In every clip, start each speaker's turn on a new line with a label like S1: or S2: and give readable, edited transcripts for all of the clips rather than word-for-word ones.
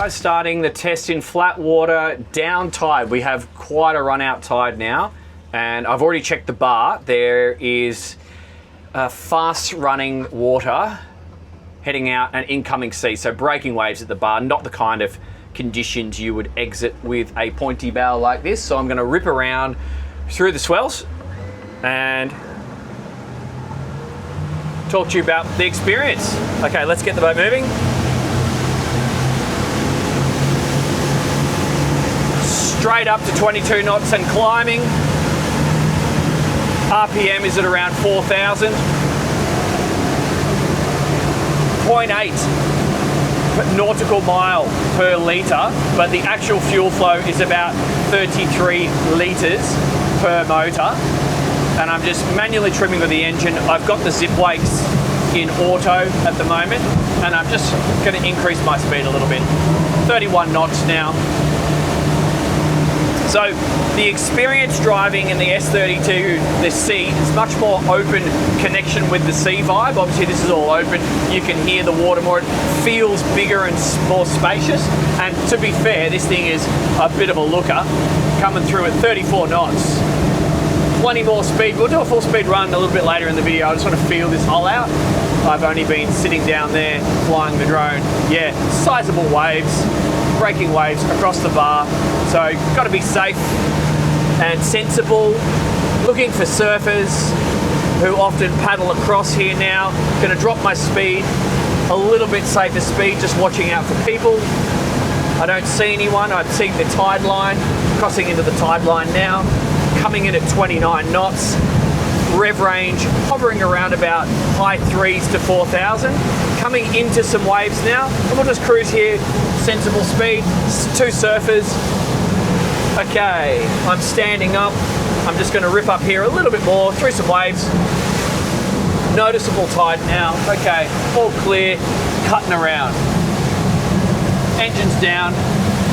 S1: guys, starting the test in flat water, down tide. We have quite a run out tide now, and I've already checked the bar. There is fast running water heading out and incoming sea, so breaking waves at the bar, not the kind of conditions you would exit with a pointy bow like this. So I'm going to rip around through the swells and talk to you about the experience. Okay, let's get the boat moving. Straight up to 22 knots and climbing. RPM is at around 4,000. 0.8 nautical mile per litre, but the actual fuel flow is about 33 litres per motor. And I'm just manually trimming with the engine. I've got the zip brakes in auto at the moment, and I'm just going to increase my speed a little bit. 31 knots now. So the experience driving in the S30 to the sea is much more open connection with the sea vibe. Obviously this is all open. You can hear the water more. It feels bigger and more spacious. And to be fair, this thing is a bit of a looker, coming through at 34 knots. Plenty more speed. We'll do a full speed run a little bit later in the video. I just want to feel this hull out. I've only been sitting down there flying the drone. Yeah, sizable waves, breaking waves across the bar. So got to be safe and sensible. Looking for surfers who often paddle across here now. Going to drop my speed, a little bit safer speed, just watching out for people. I don't see anyone. I've seen the tide line, crossing into the tide line now. Coming in at 29 knots. Rev range hovering around about high 3s to 4,000. Coming into some waves now, and we'll just cruise here, sensible speed. Two surfers. Okay, I'm standing up. I'm just going to rip up here a little bit more through some waves. Noticeable tide now. Okay, all clear, cutting around. Engines down,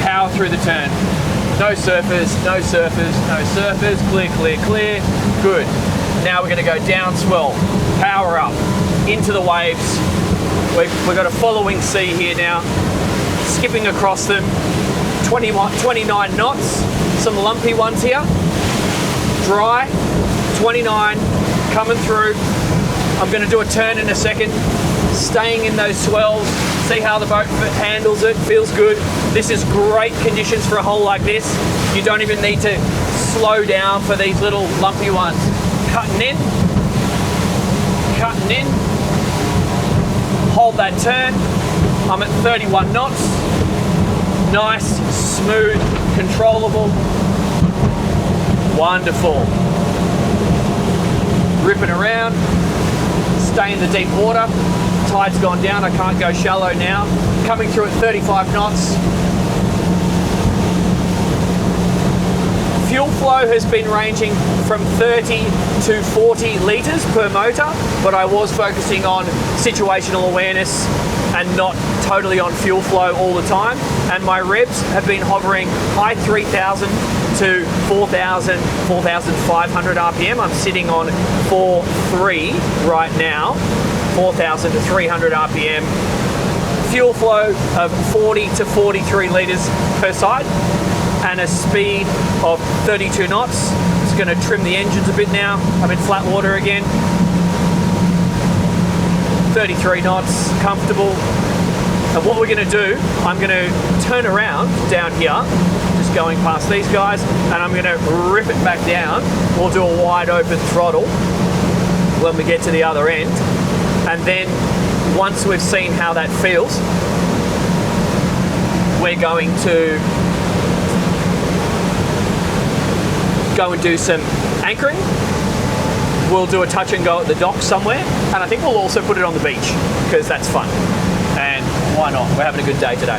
S1: power through the turn. No surfers, no surfers, no surfers. Clear, clear, clear. Good. Now we're going to go down swell, power up, into the waves. We've got a following sea here now, skipping across them, 29 knots, some lumpy ones here, dry, 29, coming through. I'm going to do a turn in a second, staying in those swells, see how the boat handles it, feels good. This is great conditions for a hole like this. You don't even need to slow down for these little lumpy ones. Cutting in, hold that turn. I'm at 31 knots. Nice, smooth, controllable. Wonderful. Ripping around, stay in the deep water. Tide's gone down, I can't go shallow now. Coming through at 35 knots. Fuel flow has been ranging from 30 to 40 litres per motor, but I was focusing on situational awareness and not totally on fuel flow all the time. And my revs have been hovering high 3,000 to 4,000, 4,500 RPM. I'm sitting on 4.3 right now, 4,000 to 300 RPM. Fuel flow of 40 to 43 litres per side, and a speed of 32 knots. Just going to trim the engines a bit now. I'm in flat water again. 33 knots, comfortable. And what we're going to do, I'm going to turn around down here, just going past these guys, and I'm going to rip it back down. We'll do a wide open throttle when we get to the other end. And then once we've seen how that feels, we're going to go and do some anchoring. We'll do a touch and go at the dock somewhere, and I think we'll also put it on the beach because that's fun. And why not? We're having a good day today.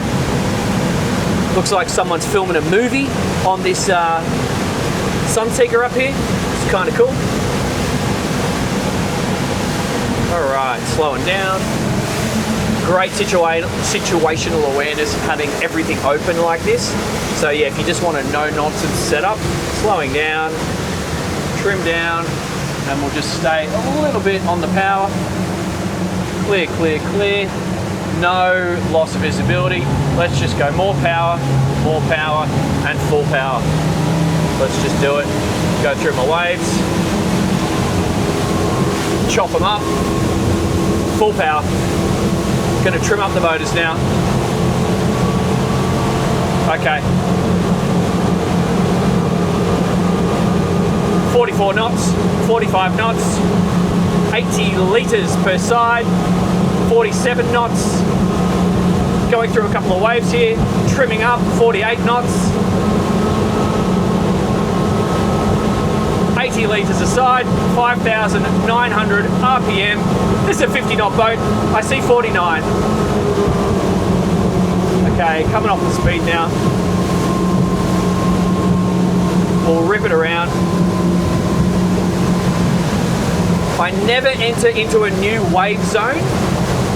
S1: Looks like someone's filming a movie on this Sunseeker up here. It's kind of cool. All right, slowing down. Great situational awareness having everything open like this. So yeah, if you just want a no nonsense setup, slowing down, trim down, and we'll just stay a little bit on the power. Clear, clear, clear. no loss of visibility. Let's just go more power, and full power. Let's just do it. Go through my waves, chop them up, full power. Gonna trim up the motors now. Okay. 44 knots, 45 knots, 80 litres per side, 47 knots. Going through a couple of waves here, trimming up, 48 knots. 80 litres a side, 5,900 RPM. This is a 50 knot boat. I see 49. Okay, coming off the speed now. We'll rip it around. I never enter into a new wave zone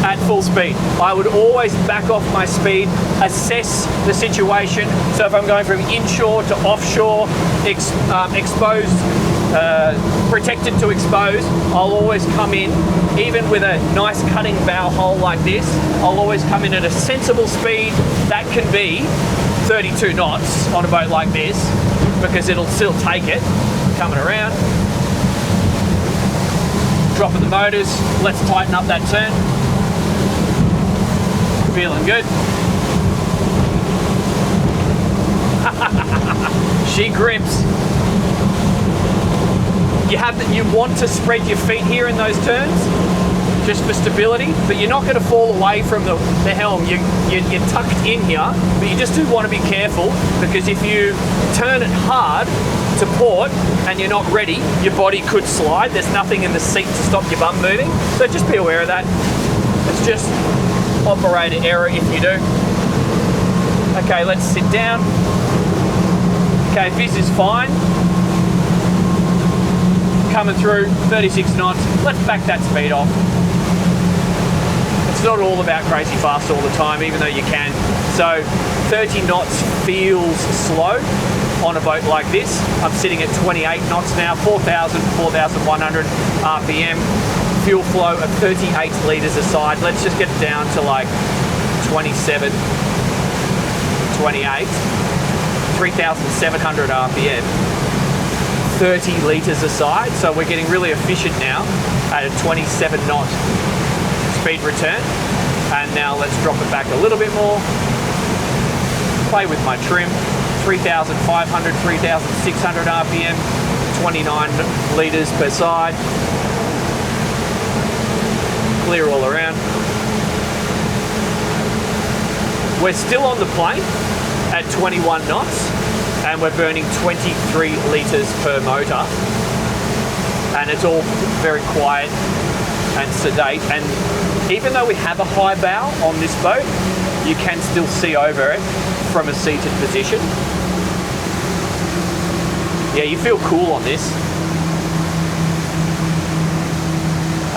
S1: at full speed. I would always back off my speed, assess the situation. So if I'm going from inshore to offshore, exposed, protected to exposed, I'll always come in, even with a nice cutting bow hole like this, I'll always come in at a sensible speed. That can be 32 knots on a boat like this, because it'll still take it. Coming around, dropping the motors, let's tighten up that turn. Feeling good. She grips. You want to spread your feet here in those turns, just for stability, but you're not going to fall away from the helm. You're tucked in here, but you just do want to be careful, because if you turn it hard to port and you're not ready, your body could slide. There's nothing in the seat to stop your bum moving, so just be aware of that. It's just operator error if you do. Okay, let's sit down. Okay, this is fine. Coming through 36 knots. Let's back that speed off. It's not all about crazy fast all the time, even though you can. So 30 knots feels slow on a boat like this. I'm sitting at 28 knots now, 4,000, 4,100 RPM. Fuel flow of 38 litres a side. Let's just get it down to like 27, 28, 3,700 RPM. 30 litres a side, so we're getting really efficient now at a 27 knot speed return. And now let's drop it back a little bit more. Play with my trim, 3,500, 3,600 RPM, 29 litres per side. Clear all around. We're still on the plane at 21 knots. And we're burning 23 litres per motor, and it's all very quiet and sedate. And even though we have a high bow on this boat, you can still see over it from a seated position. Yeah, you feel cool on this.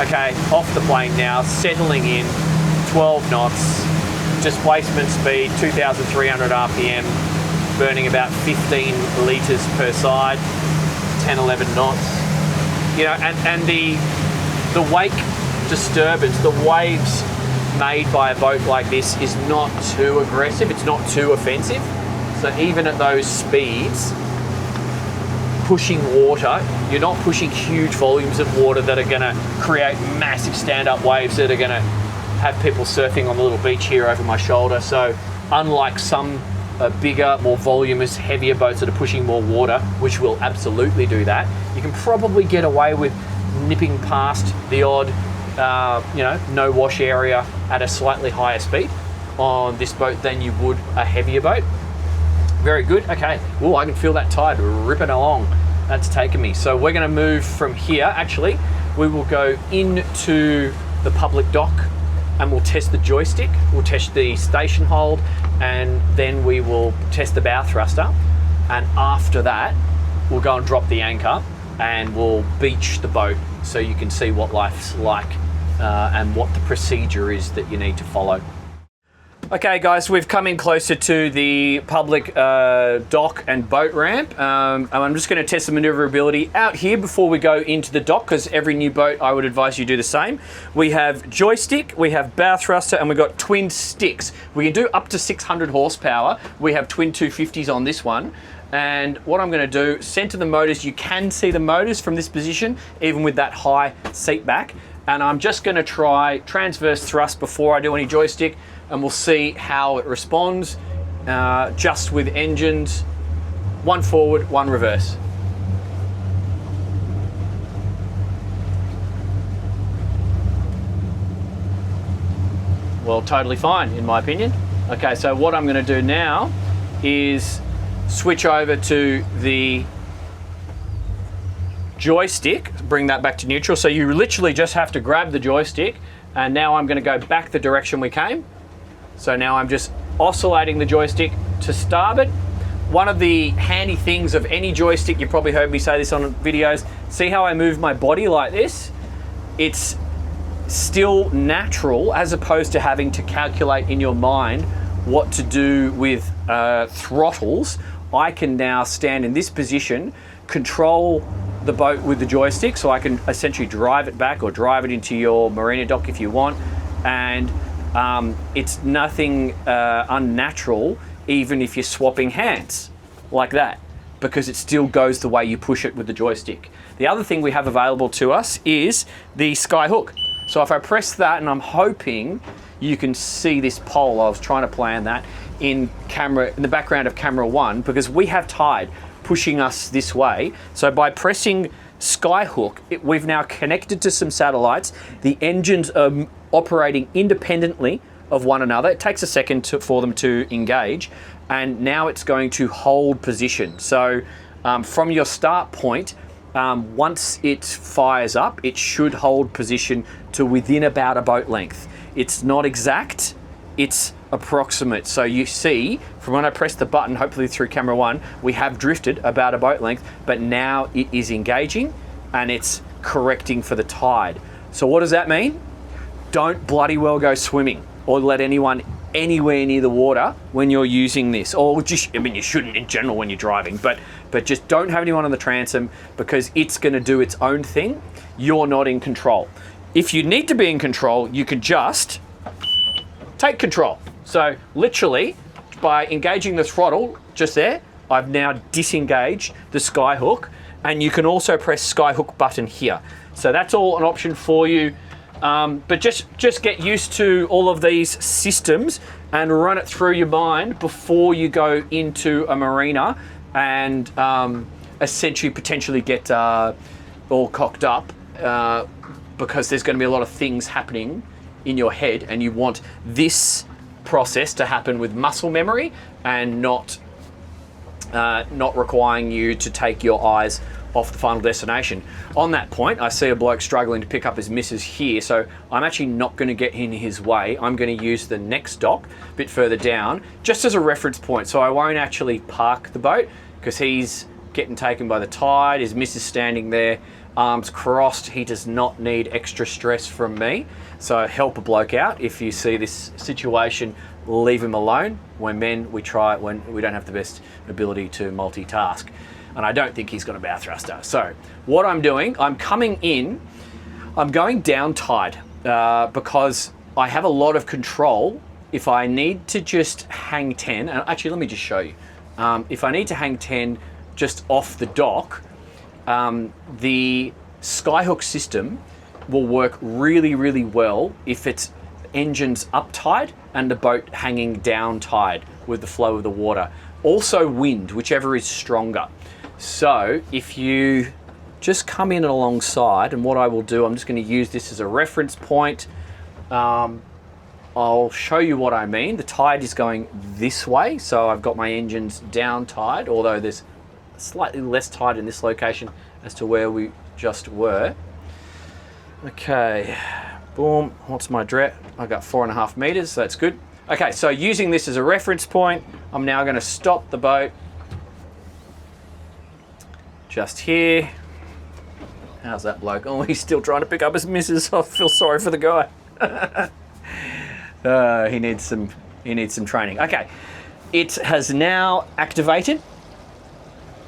S1: Okay, off the plane now, settling in, 12 knots, displacement speed 2,300 RPM. Burning about 15 litres per side, 10, 11 knots. You know, and the wake disturbance, the waves made by a boat like this is not too aggressive, it's not too offensive. So even at those speeds, pushing water, you're not pushing huge volumes of water that are gonna create massive stand-up waves that are gonna have people surfing on the little beach here over my shoulder. So unlike some bigger, more voluminous, heavier boats that are pushing more water, which will absolutely do that, you can probably get away with nipping past the odd, no wash area at a slightly higher speed on this boat than you would a heavier boat. Very good. Okay. Oh, I can feel that tide ripping along. That's taken me. So we're going to move from here. Actually, we will go into the public dock and we'll test the joystick, we'll test the station hold, and then we will test the bow thruster. And after that, we'll go and drop the anchor and we'll beach the boat so you can see what life's like and what the procedure is that you need to follow. Okay guys, we've come in closer to the public dock and boat ramp. And I'm just going to test the maneuverability out here before we go into the dock, because every new boat I would advise you do the same. We have joystick, we have bow thruster, and we've got twin sticks. We can do up to 600 horsepower. We have twin 250s on this one. And what I'm going to do, center the motors. You can see the motors from this position, even with that high seat back. And I'm just going to try transverse thrust before I do any joystick, and we'll see how it responds just with engines, one forward, one reverse. Well, totally fine in my opinion. Okay, so what I'm going to do now is switch over to the joystick, bring that back to neutral. So you literally just have to grab the joystick, and now I'm going to go back the direction we came. So now I'm just oscillating the joystick to starboard. One of the handy things of any joystick, you probably heard me say this on videos, see how I move my body like this? It's still natural, as opposed to having to calculate in your mind what to do with throttles. I can now stand in this position, control the boat with the joystick, so I can essentially drive it back or drive it into your marina dock if you want, and it's nothing unnatural, even if you're swapping hands like that, because it still goes the way you push it with the joystick. The other thing we have available to us is the skyhook. So if I press that, and I'm hoping you can see this pole, I was trying to plan that in the background of camera 1, because we have tide pushing us this way. So by pressing skyhook, we've now connected to some satellites. The engines are operating independently of one another. It takes a second for them to engage, and now it's going to hold position. So from your start point, once it fires up, it should hold position to within about a boat length. It's not exact, it's approximate. So you see, from when I press the button, hopefully through camera 1, we have drifted about a boat length, but now it is engaging and it's correcting for the tide. So what does that mean? Don't bloody well go swimming or let anyone anywhere near the water when you're using this. Or just, I mean, you shouldn't in general when you're driving, but just don't have anyone on the transom, because it's going to do its own thing. You're not in control. If you need to be in control, you can just take control. So literally, by engaging the throttle just there, I've now disengaged the skyhook, and you can also press skyhook button here. So that's all an option for you. But just get used to all of these systems and run it through your mind before you go into a marina and essentially potentially get all cocked up, because there's going to be a lot of things happening in your head, and you want this process to happen with muscle memory and not requiring you to take your eyes off the final destination. On that point, I see a bloke struggling to pick up his missus here, so I'm actually not going to get in his way. I'm going to use the next dock a bit further down just as a reference point, so I won't actually park the boat, because he's getting taken by the tide. His missus standing there, arms crossed. He does not need extra stress from me. So help a bloke out. If you see this situation, leave him alone. We're men, we try when we don't have the best ability to multitask. And I don't think he's got a bow thruster. So what I'm doing, I'm coming in, I'm going down tide because I have a lot of control. If I need to just hang 10, and actually let me just show you. If I need to hang 10 just off the dock, the skyhook system will work really, really well if it's engines up tide and the boat hanging down tide with the flow of the water. Also wind, whichever is stronger. So if you just come in alongside, and what I will do, I'm just going to use this as a reference point. I'll show you what I mean. The tide is going this way, so I've got my engines down tide, although there's slightly less tide in this location as to where we just were. Okay, boom, what's my dret? I got 4.5 meters, so that's good. Okay, so using this as a reference point, I'm now going to stop the boat just here. How's that bloke? Oh, he's still trying to pick up his missus. I feel sorry for the guy. He needs some He needs some training. Okay, it has now activated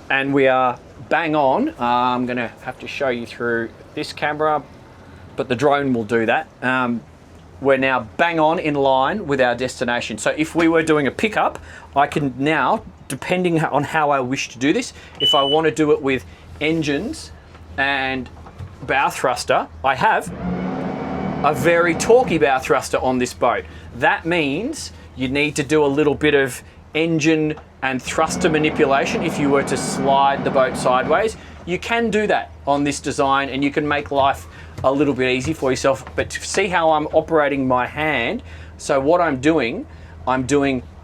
S1: and we are bang on. I'm gonna have to show you through this camera, but the drone will do that. We're now bang on in line with our destination. So if we were doing a pickup, I can now, depending on how I wish to do this, if I want to do it with engines and bow thruster, I have a very torquey bow thruster on this boat. That means you need to do a little bit of engine and thruster manipulation if you were to slide the boat sideways. You can do that on this design and you can make life a little bit easy for yourself, but to see how I'm operating my hand. So what I'm doing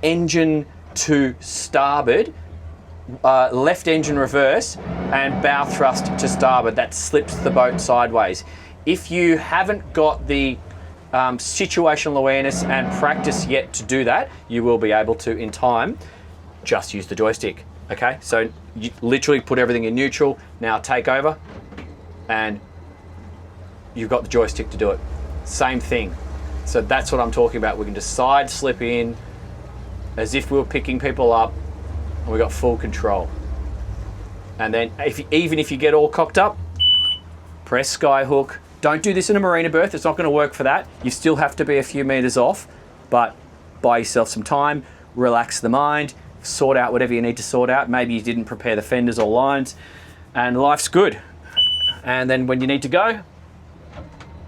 S1: engine to starboard, left engine reverse, and bow thrust to starboard. That slips the boat sideways. If you haven't got the situational awareness and practice yet to do that, you will be able to in time. Just use the joystick. Okay, so you literally put everything in neutral, now take over, and you've got the joystick to do it. Same thing. So that's what I'm talking about. We can just side slip in as if we were picking people up and we got full control. And then even if you get all cocked up, press skyhook. Don't do this in a marina berth. It's not going to work for that. You still have to be a few meters off, but buy yourself some time, relax the mind, sort out whatever you need to sort out. Maybe you didn't prepare the fenders or lines, and life's good. And then when you need to go,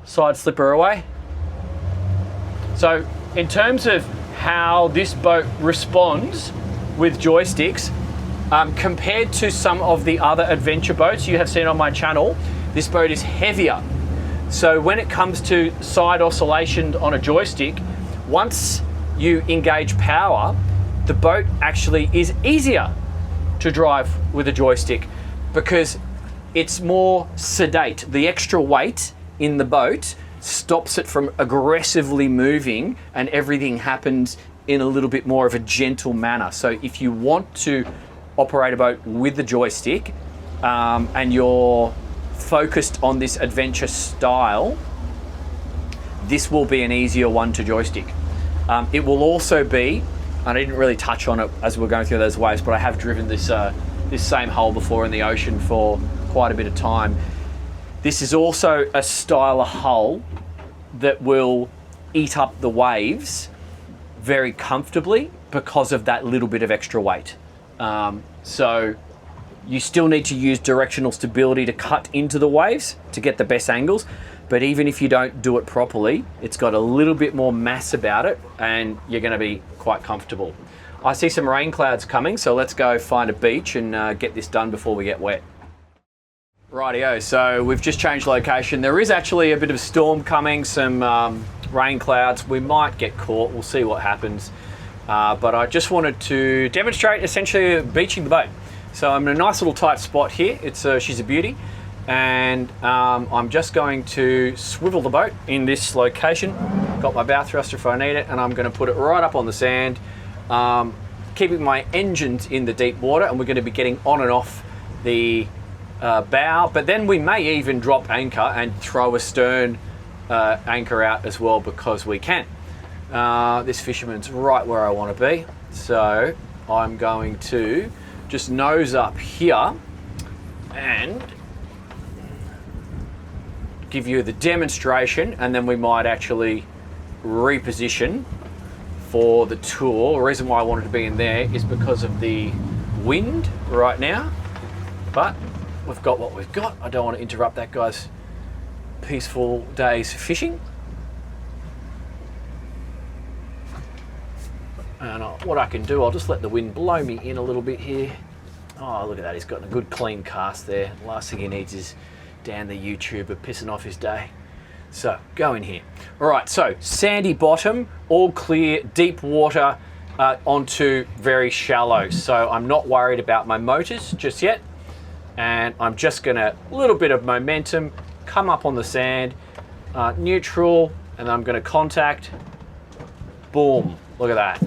S1: side slipper away. So in terms of how this boat responds with joysticks, compared to some of the other adventure boats you have seen on my channel, this boat is heavier. So when it comes to side oscillation on a joystick, once you engage power, the boat actually is easier to drive with a joystick because it's more sedate. The extra weight in the boat stops it from aggressively moving and everything happens in a little bit more of a gentle manner. So if you want to operate a boat with the joystick and you're focused on this adventure style, this will be an easier one to joystick. It will also be, and I didn't really touch on it as we're going through those waves, but I have driven this same hull before in the ocean for quite a bit of time. This is also a style of hull that will eat up the waves very comfortably because of that little bit of extra weight. So you still need to use directional stability to cut into the waves to get the best angles, but even if you don't do it properly, it's got a little bit more mass about it and you're going to be quite comfortable. I see some rain clouds coming, so let's go find a beach and get this done before we get wet. Rightio, so we've just changed location. There is actually a bit of a storm coming, some rain clouds. We might get caught, we'll see what happens. But I just wanted to demonstrate essentially beaching the boat. So I'm in a nice little tight spot here. She's a beauty. And I'm just going to swivel the boat in this location. Got my bow thruster if I need it, and I'm going to put it right up on the sand, keeping my engines in the deep water, and we're going to be getting on and off the bow, but then we may even drop anchor and throw a stern anchor out as well because we can. This fisherman's right where I want to be, so I'm going to just nose up here and give you the demonstration, and then we might actually reposition for the tour. The reason why I wanted to be in there is because of the wind right now, but we've got what we've got. I don't want to interrupt that guy's peaceful day's fishing. And what I can do, I'll just let the wind blow me in a little bit here. Oh, look at that, he's got a good clean cast there. Last thing he needs is Dan the YouTuber pissing off his day. So, go in here. All right, so sandy bottom, all clear, deep water onto very shallow. So I'm not worried about my motors just yet. And I'm just gonna, a little bit of momentum, come up on the sand, neutral, and I'm gonna contact, boom, look at that.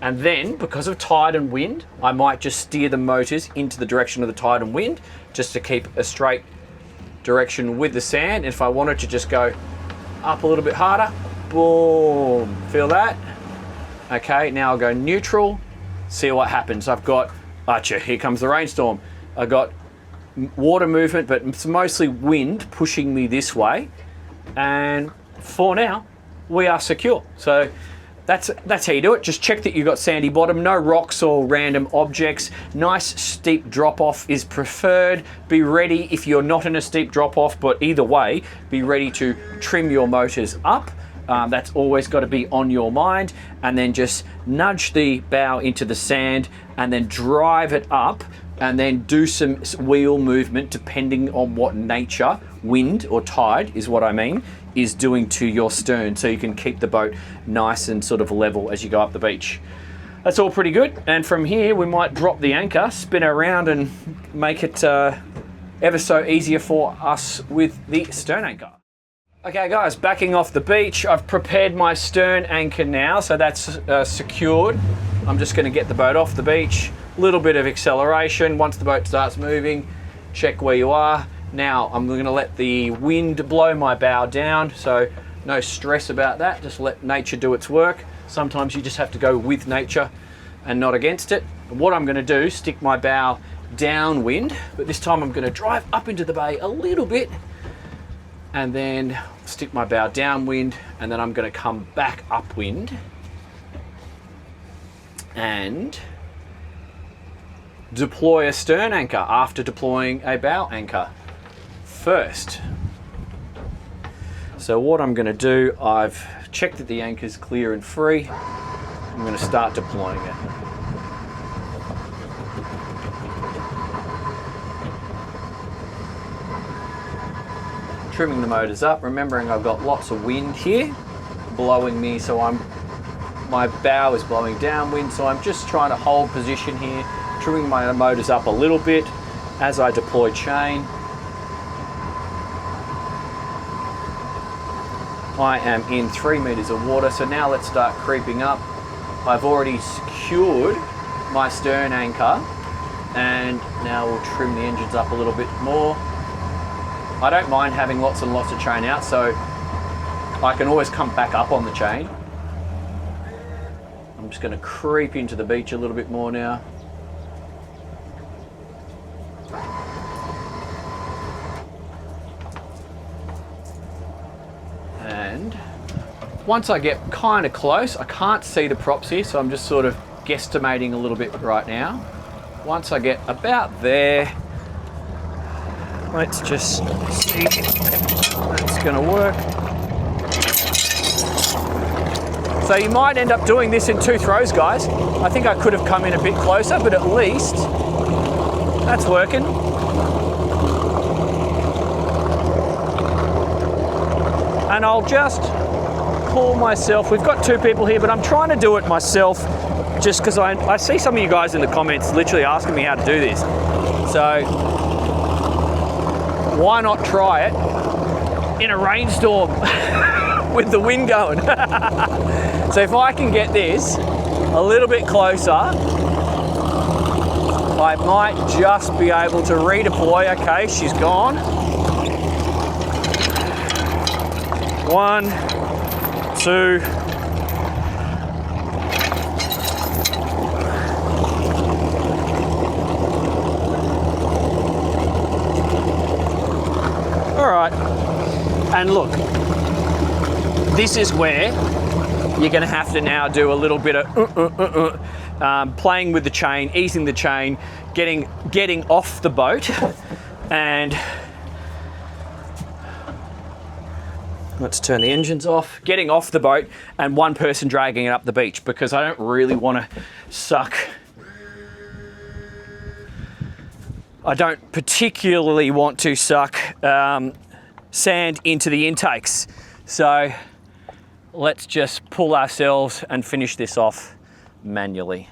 S1: And then, because of tide and wind, I might just steer the motors into the direction of the tide and wind, just to keep a straight direction with the sand. And if I wanted to just go up a little bit harder, boom, feel that? Okay, now I'll go neutral, see what happens. I've got, here comes the rainstorm. I've got water movement, but it's mostly wind pushing me this way. And for now, we are secure. So that's how you do it. Just check that you've got sandy bottom, no rocks or random objects. Nice steep drop off is preferred. Be ready if you're not in a steep drop off, but either way, be ready to trim your motors up. That's always got to be on your mind. And then just nudge the bow into the sand and then drive it up and then do some wheel movement depending on what nature, wind or tide is what I mean, is doing to your stern, so you can keep the boat nice and sort of level as you go up the beach. That's all pretty good. And from here, we might drop the anchor, spin around and make it ever so easier for us with the stern anchor. Okay guys, backing off the beach, I've prepared my stern anchor now, so that's secured. I'm just gonna get the boat off the beach, a little bit of acceleration. Once the boat starts moving, check where you are. Now I'm gonna let the wind blow my bow down, so no stress about that, just let nature do its work. Sometimes you just have to go with nature and not against it. And what I'm gonna do, stick my bow downwind, but this time I'm gonna drive up into the bay a little bit and then stick my bow downwind, and then I'm gonna come back upwind and deploy a stern anchor after deploying a bow anchor first. So what I'm going to do, I've checked that the anchor's clear and free. I'm going to start deploying it. Trimming the motors up, remembering I've got lots of wind here blowing me, so my bow is blowing downwind, so I'm just trying to hold position here, trimming my motors up a little bit as I deploy chain. I am in 3 meters of water, so now let's start creeping up. I've already secured my stern anchor, and now we'll trim the engines up a little bit more. I don't mind having lots and lots of chain out, so I can always come back up on the chain. I'm just going to creep into the beach a little bit more now. And once I get kind of close, I can't see the props here, so I'm just sort of guesstimating a little bit right now. Once I get about there, let's just see if that's going to work. So you might end up doing this in 2 throws, guys. I think I could have come in a bit closer, but at least that's working. And I'll just pull myself. We've got 2 people here, but I'm trying to do it myself just because I see some of you guys in the comments literally asking me how to do this. So why not try it in a rainstorm with the wind going? So if I can get this a little bit closer, I might just be able to redeploy. Okay, she's gone. 1, 2. All right, and look, this is where you're going to have to now do a little bit of playing with the chain, easing the chain, getting off the boat, and let's turn the engines off, getting off the boat, and one person dragging it up the beach, because I don't really want to suck. I don't particularly want to suck sand into the intakes. So let's just pull ourselves and finish this off manually.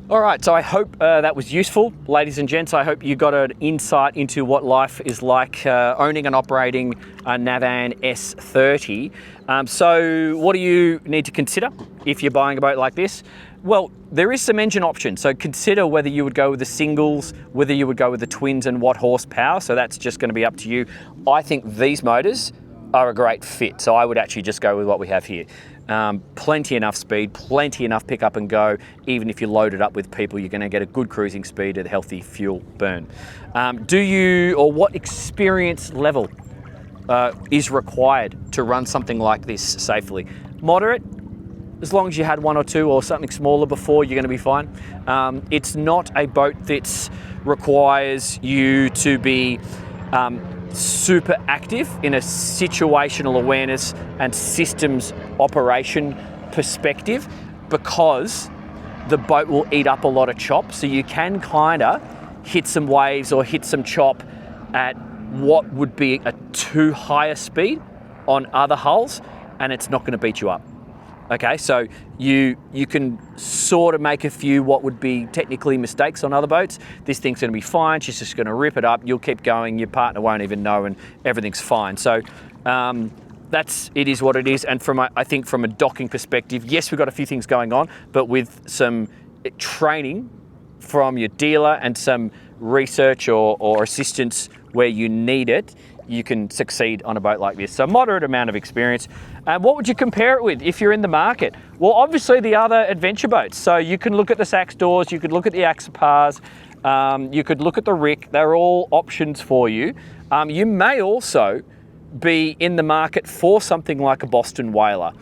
S1: All right, so I hope that was useful, ladies and gents. I hope you got an insight into what life is like owning and operating a Navan S30. So what do you need to consider if you're buying a boat like this? Well, there is some engine options. So consider whether you would go with the singles, whether you would go with the twins, and what horsepower. So that's just going to be up to you. I think these motors are a great fit, so I would actually just go with what we have here. Plenty enough speed, plenty enough pick up and go. Even if you load it up with people, you're going to get a good cruising speed at healthy fuel burn. What experience level is required to run something like this safely? Moderate. As long as you had one or two or something smaller before, you're going to be fine. It's not a boat that requires you to be super active in a situational awareness and systems operation perspective, because the boat will eat up a lot of chop. So you can kind of hit some waves or hit some chop at what would be a too high a speed on other hulls, and it's not going to beat you up. Okay, so you can sort of make a few what would be technically mistakes on other boats. This thing's going to be fine. She's just going to rip it up. You'll keep going. Your partner won't even know, and everything's fine. So it is what it is. And I think from a docking perspective, yes, we've got a few things going on, but with some training from your dealer and some research or assistance where you need it, you can succeed on a boat like this. So moderate amount of experience. And what would you compare it with if you're in the market? Well, obviously the other adventure boats. So you can look at the Saxdors, you could look at the Axopars, you could look at the Rick. They're all options for you. You may also be in the market for something like a Boston Whaler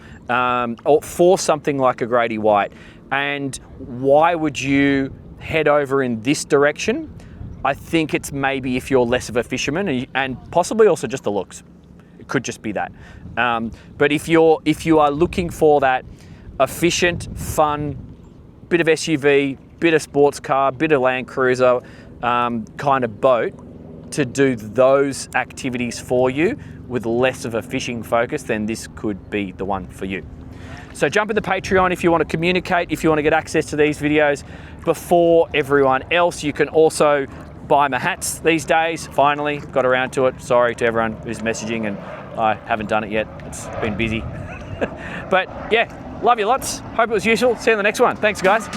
S1: or for something like a Grady White. And why would you head over in this direction? I think it's maybe if you're less of a fisherman and possibly also just the looks. It could just be that. But if you are looking for that efficient, fun, bit of SUV, bit of sports car, bit of Land Cruiser kind of boat to do those activities for you with less of a fishing focus, then this could be the one for you. So jump in the Patreon if you want to communicate, if you want to get access to these videos before everyone else. You can also buy my hats these days. Finally got around to it. Sorry to everyone who's messaging and I haven't done it yet. It's been busy. But yeah, love you lots. Hope it was useful. See you in the next one. Thanks, guys.